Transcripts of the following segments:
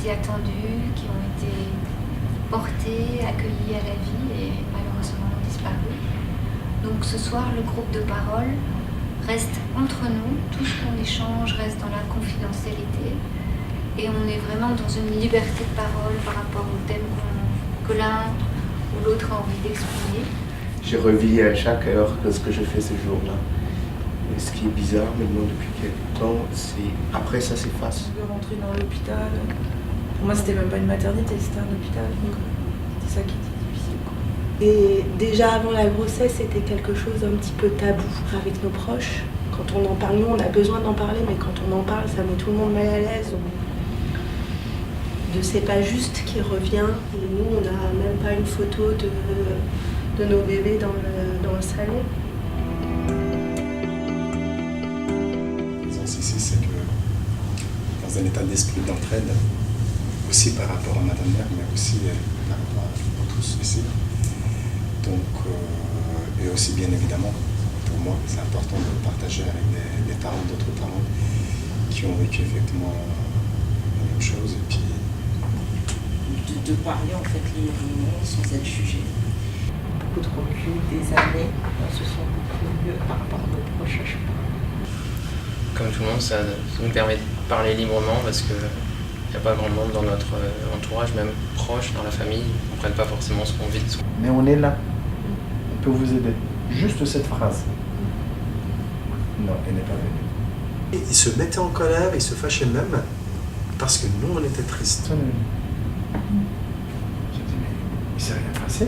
été attendus, qui ont été portés, accueillis à la vie et malheureusement ont disparu. Donc ce soir, le groupe de parole reste entre nous, tout ce qu'on échange reste dans la confidentialité et on est vraiment dans une liberté de parole par rapport au thème que l'un ou l'autre a envie d'exprimer. Je revis à chaque heure ce que je fais ce jour-là. Et ce qui est bizarre maintenant depuis quelques temps, c'est après ça s'efface. De rentrer dans l'hôpital, pour moi c'était même pas une maternité, c'était un hôpital, donc c'est ça qui était difficile, quoi. Et déjà avant la grossesse, c'était quelque chose d'un petit peu tabou avec nos proches. Quand on en parle, nous on a besoin d'en parler, mais quand on en parle, ça met tout le monde mal à l'aise. De c'est pas juste qui revient. Et nous, on n'a même pas une photo de nos bébés dans le salon. Ici, c'est que dans un état d'esprit d'entraide, aussi par rapport à Madame Mère, mais aussi par rapport à tous ici. Donc, et aussi bien évidemment, pour moi, c'est important de partager avec des parents, d'autres parents qui ont vécu effectivement la même chose. Et puis, de parler en fait librement sans être jugé. Beaucoup de recul, des années, on se sent beaucoup mieux par rapport à nos proches, je crois. Comme tout le monde, ça nous permet de parler librement parce qu'il n'y a pas grand monde dans notre entourage, même proche, dans la famille, ils ne comprennent pas forcément ce qu'on vit. Mais on est là, on peut vous aider. Juste cette phrase. Non, elle n'est pas venue. Ils se mettaient en colère, ils se fâchaient même parce que nous, on était tristes. J'ai dit, mais il s'est rien passé.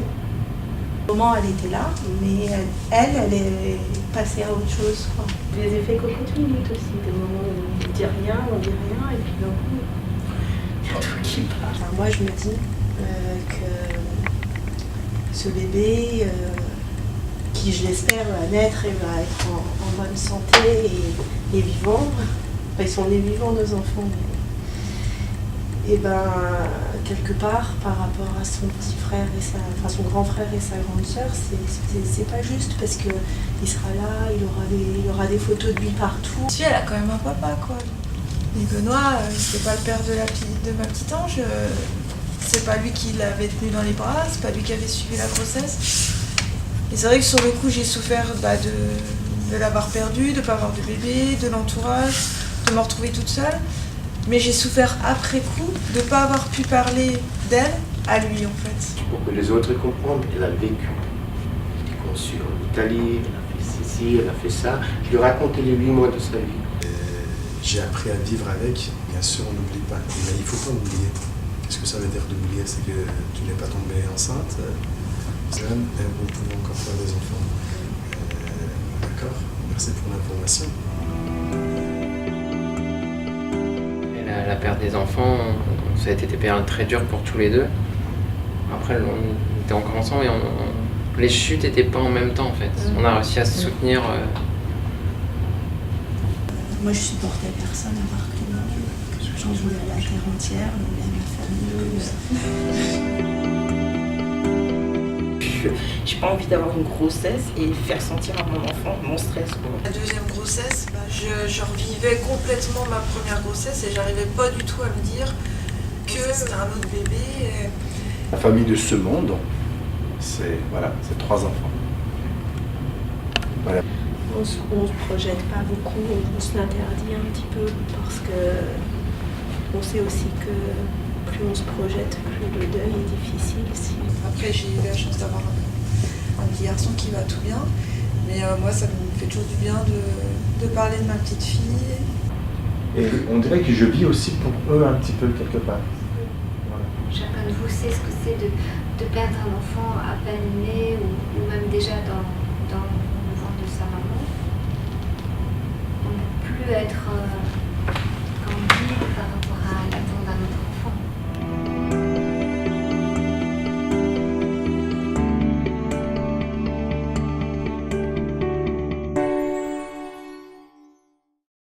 Au moment, elle était là, mais elle est passée à autre chose, quoi. Des effets cocotte minute aussi, des moments où on dit rien, et puis d'un coup, il y a tout qui part. Enfin, moi, je me dis que ce bébé, qui je l'espère va naître et va être en bonne santé et vivant. Enfin, ils sont nés vivants, nos enfants. Et ben, quelque part, par rapport à son petit frère et son grand frère et sa grande sœur, c'est pas juste parce que il sera là, il aura des photos de lui partout. Si, elle a quand même un papa, quoi. Et Benoît, c'est pas le père de ma petite ange. C'est pas lui qui l'avait tenu dans les bras, c'est pas lui qui avait suivi la grossesse. Et c'est vrai que sur le coup, j'ai souffert de l'avoir perdu, de pas avoir de bébé, de l'entourage, de me retrouver toute seule. Mais j'ai souffert après coup de ne pas avoir pu parler d'elle à lui, en fait. Pour que les autres comprennent, elle a vécu. Elle était conçue en Italie, elle a fait ceci, elle a fait ça. Je lui racontais les 8 mois de sa vie. J'ai appris à vivre avec. Bien sûr, on n'oublie pas. Mais il ne faut pas oublier. Qu'est-ce que ça veut dire d'oublier? C'est que tu n'es pas tombée enceinte. On pouvait encore faire des enfants. D'accord? Merci pour l'information. La perte des enfants, ça a été des périodes très dures pour tous les deux. Après, on était encore ensemble et les chutes n'étaient pas en même temps en fait. On a réussi à se soutenir. Moi, je supportais personne à part Clément. J'en voulais à la terre entière, à ma famille. J'ai pas envie d'avoir une grossesse et faire sentir à mon enfant mon stress, quoi. La deuxième grossesse, je revivais complètement ma première grossesse et j'arrivais pas du tout à me dire que c'était un autre bébé. La famille de ce monde, c'est 3 enfants. Voilà. On se projette pas beaucoup, on se l'interdit un petit peu parce que on sait aussi que plus on se projette, plus le deuil est difficile. Après, j'ai eu la chance d'avoir un petit garçon qui va tout bien. Mais moi, ça me fait toujours du bien de parler de ma petite fille. Et on dirait que je vis aussi pour eux un petit peu quelque part. Voilà. Chacun de vous sait ce que c'est de perdre un enfant à peine né ou même déjà dans le ventre de sa maman. On ne peut plus être